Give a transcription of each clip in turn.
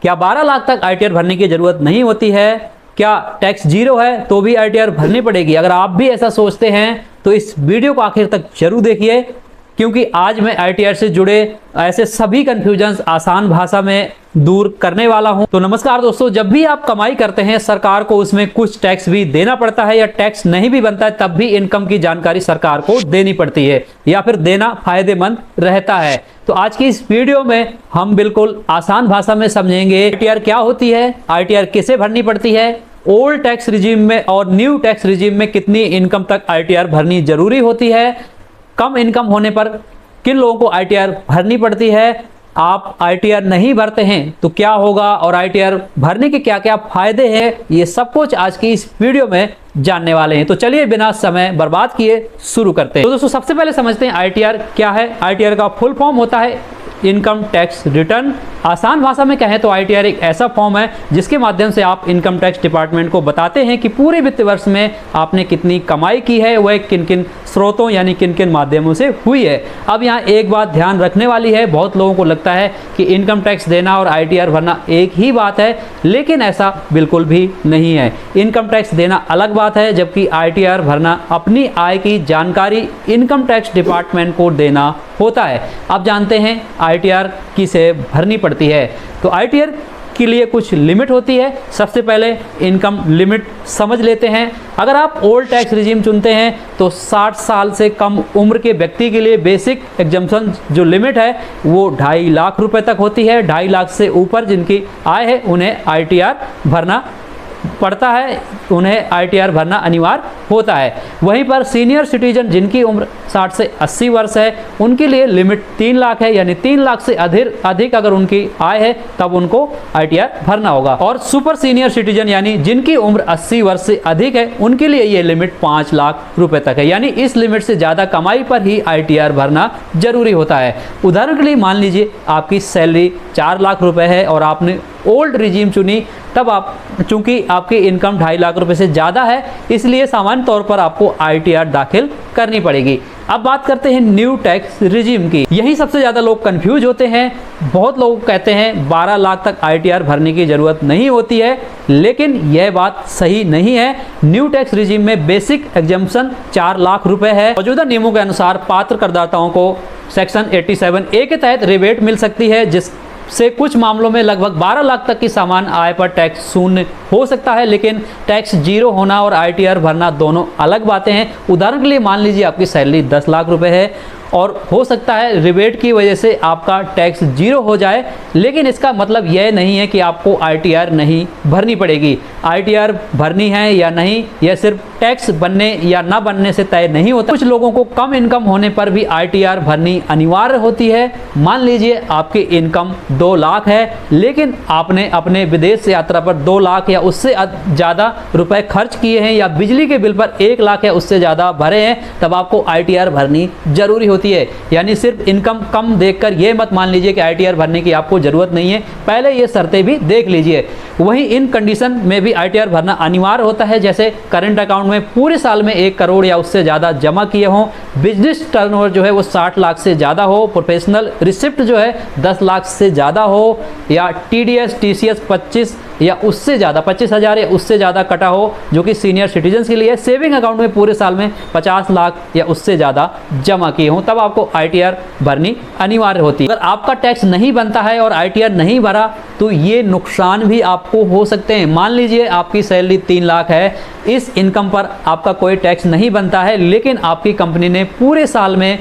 क्या 12 लाख तक आईटीआर भरने की जरूरत नहीं होती है? क्या टैक्स जीरो है तो भी आईटीआर भरनी पड़ेगी? अगर आप भी ऐसा सोचते हैं तो इस वीडियो को आखिर तक जरूर देखिए, क्योंकि आज मैं आईटीआर से जुड़े ऐसे सभी कंफ्यूजन्स आसान भाषा में दूर करने वाला हूं। तो नमस्कार दोस्तों, जब भी आप कमाई करते हैं सरकार को उसमें कुछ टैक्स भी देना पड़ता है, या टैक्स नहीं भी बनता है तब भी इनकम की जानकारी सरकार को देनी पड़ती है, या फिर देना फायदेमंद रहता है। तो आज की इस वीडियो में हम बिल्कुल आसान भाषा में समझेंगे आईटीआर क्या होती है, आईटीआर किसे भरनी पड़ती है, ओल्ड टैक्स रिजीम में और न्यू टैक्स रिजीम में कितनी इनकम तक आईटीआर भरनी जरूरी होती है, कम इनकम होने पर किन लोगों को आईटीआर भरनी पड़ती है, आप आईटीआर नहीं भरते हैं तो क्या होगा, और आईटीआर भरने के क्या क्या फायदे हैं, ये सब कुछ आज की इस वीडियो में जानने वाले हैं। तो चलिए बिना समय बर्बाद किए शुरू करते हैं। तो दोस्तों सबसे पहले समझते हैं आईटीआर क्या है। आईटीआर का फुल फॉर्म होता है इनकम टैक्स रिटर्न। आसान भाषा में कहें तो आईटीआर एक ऐसा फॉर्म है जिसके माध्यम से आप इनकम टैक्स डिपार्टमेंट को बताते हैं कि पूरे वित्त वर्ष में आपने कितनी कमाई की है, वह किन किन स्रोतों यानी किन किन माध्यमों से हुई है। अब यहाँ एक बात ध्यान रखने वाली है, बहुत लोगों को लगता है कि इनकम टैक्स देना और आईटीआर भरना एक ही बात है, लेकिन ऐसा बिल्कुल भी नहीं है। इनकम टैक्स देना अलग बात है, जबकि आईटीआर भरना अपनी आय की जानकारी इनकम टैक्स डिपार्टमेंट को देना होता है। अब जानते हैं आईटीआर किसे भरनी पड़ती है। तो आईटीआर के लिए कुछ लिमिट होती है। सबसे पहले इनकम लिमिट समझ लेते हैं। अगर आप ओल्ड टैक्स रिजीम चुनते हैं तो 60 साल से कम उम्र के व्यक्ति के लिए बेसिक एग्जम्पशन जो लिमिट है वो 2.5 लाख रुपए तक होती है। 2.5 लाख से ऊपर जिनकी आय है उन्हें आईटीआर भरना पड़ता है, उन्हें आईटीआर भरना अनिवार्य होता है। वहीं पर सीनियर सिटीजन जिनकी उम्र 60 से 80 वर्ष है उनके लिए लिमिट 3 लाख है, यानी 3 लाख से अधिक अगर उनकी आय है तब उनको आईटीआर भरना होगा। और सुपर सीनियर सिटीजन यानी जिनकी उम्र 80 वर्ष से अधिक है उनके लिए ये लिमिट 5 लाख रुपए तक है, यानी इस लिमिट से ज़्यादा कमाई पर ही आईटीआर भरना जरूरी होता है। उदाहरण के लिए मान लीजिए आपकी सैलरी 4 लाख रुपए है और आपने ओल्ड रिजीम चुनी, तब आप चूंकि आपकी इनकम 2.5 लाख रुपए से ज़्यादा है इसलिए सामान्य तौर पर आपको आईटीआर दाखिल करनी पड़ेगी। अब बात करते हैं न्यू टैक्स रिजीम की। यही सबसे ज़्यादा लोग कंफ्यूज होते हैं। बहुत लोग कहते हैं 12 लाख तक आईटीआर भरने की ज़रूरत नहीं होती है, लेकिन यह बात सही नहीं है। न्यू टैक्स रिजीम में बेसिक एग्जम्पशन 4 लाख रुपए है। मौजूदा नियमों के अनुसार पात्र करदाताओं को सेक्शन 87A के तहत रिबेट मिल सकती है, जिससे कुछ मामलों में लगभग 12 लाख तक की सामान्य आय पर टैक्स शून्य हो सकता है, लेकिन टैक्स जीरो होना और आईटीआर भरना दोनों अलग बातें हैं। उदाहरण के लिए मान लीजिए आपकी सैलरी 10 लाख रुपए है और हो सकता है रिबेट की वजह से आपका टैक्स जीरो हो जाए, लेकिन इसका मतलब यह नहीं है कि आपको आईटीआर नहीं भरनी पड़ेगी। आईटीआर भरनी है या नहीं यह सिर्फ टैक्स बनने या ना बनने से तय नहीं होता। कुछ लोगों को कम इनकम होने पर भी आईटीआर भरनी अनिवार्य होती है। मान लीजिए आपकी इनकम 2 लाख है, लेकिन आपने अपने विदेश यात्रा पर 2 लाख या उससे ज़्यादा रुपए खर्च किए हैं, या बिजली के बिल पर 1 लाख या उससे ज़्यादा भरे हैं, तब आपको आईटीआर भरनी जरूरी होती है। यानी सिर्फ इनकम कम देखकर ये मत मान लीजिए कि आईटीआर भरने की आपको जरूरत नहीं है, पहले ये शर्तें भी देख लीजिए। वहीं इन कंडीशन में भी आईटीआर भरना अनिवार्य होता है, जैसे करंट अकाउंट में पूरे साल में 1 करोड़ या उससे ज़्यादा जमा किए हों, बिजनेस टर्नओवर जो है वो 60 लाख से ज़्यादा हो, प्रोफेशनल रिसिप्ट जो है 10 लाख से ज़्यादा हो, या टीडीएस टीसीएस 25 या उससे ज़्यादा 25,000 या उससे ज़्यादा कटा हो, जो कि सीनियर सिटीजन्स के लिए। सेविंग अकाउंट में पूरे साल में 50 लाख या उससे ज़्यादा जमा किए हों, तब आपको आईटीआर भरनी अनिवार्य होती है। अगर आपका टैक्स नहीं बनता है और आईटीआर नहीं भरा तो ये नुकसान भी आपको हो सकते हैं। मान लीजिए आपकी सैलरी 3 लाख है, इस इनकम पर आपका कोई टैक्स नहीं बनता है, लेकिन आपकी कंपनी ने पूरे साल में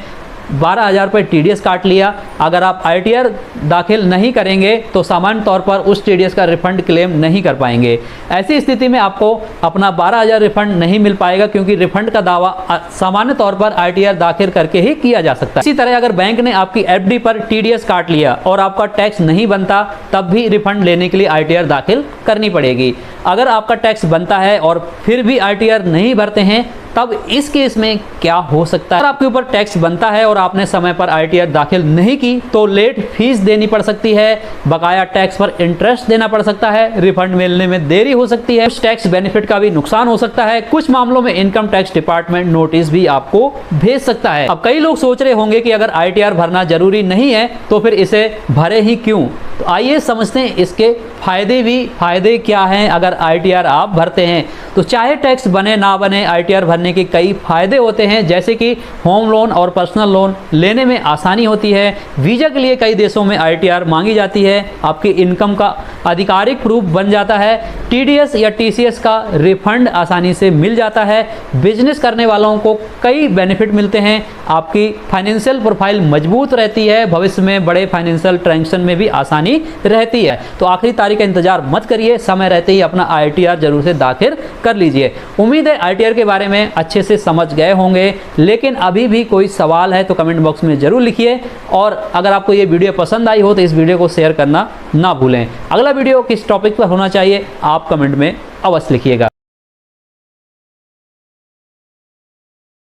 12,000 रुपये टीडीएस काट लिया। अगर आप आईटीआर दाखिल नहीं करेंगे तो सामान्य तौर पर उस टीडीएस का रिफंड क्लेम नहीं कर पाएंगे। ऐसी स्थिति में आपको अपना 12,000 रिफंड नहीं मिल पाएगा, क्योंकि रिफंड का दावा सामान्य तौर पर आईटीआर दाखिल करके ही किया जा सकता है। इसी तरह अगर बैंक ने आपकी एफडी पर टीडीएस काट लिया और आपका टैक्स नहीं बनता, तब भी रिफंड लेने के लिए आईटीआर दाखिल करनी पड़ेगी। अगर आपका टैक्स बनता है और फिर भी आईटीआर नहीं भरते हैं, तब इस केस में क्या हो सकता है? अगर आपके ऊपर टैक्स बनता है और आपने समय पर आईटीआर दाखिल नहीं की तो लेट फीस देनी पड़ सकती है, बकाया टैक्स पर इंटरेस्ट देना पड़ सकता है, रिफंड मिलने में देरी हो सकती है, कुछ टैक्स बेनिफिट का भी नुकसान हो सकता है। कुछ मामलों में इनकम टैक्स डिपार्टमेंट नोटिस भी आपको भेज सकता है। अब कई लोग सोच रहे होंगे कि अगर आईटीआर भरना जरूरी नहीं है तो फिर इसे भरे ही क्यों? तो आइए समझते हैं इसके फायदे क्या हैं अगर ITR आप भरते हैं। तो चाहे टैक्स बने ना बने, ITR भरने के कई फायदे होते हैं, जैसे कि होम लोन और पर्सनल लोन लेने में आसानी होती है। वीज़ा के लिए कई देशों में ITR मांगी जाती है। आपकी इनकम का आधिकारिक प्रूफ बन जाता है। TDS या TCS का रिफंड आसानी से मिल जाता है। बिजनेस करने वालों को कई बेनिफिट मिलते हैं। आपकी फाइनेंशियल प्रोफाइल मजबूत रहती है। भविष्य में बड़े फाइनेंशियल ट्रांजैक्शन में भी आसानी रहती है। तो आखिरी तारीख का इंतजार मत करिए, समय रहते ही अपना ITR जरूर से दाखिल कर लीजिए। उम्मीद है ITR के बारे में अच्छे से समझ गए होंगे, लेकिन अभी भी कोई सवाल है तो कमेंट बॉक्स में जरूर लिखिए। और अगर आपको ये वीडियो पसंद आई हो तो इस वीडियो को शेयर करना ना भूलें। अगला वीडियो किस टॉपिक पर होना चाहिए आप कमेंट में अवश्य लिखिएगा।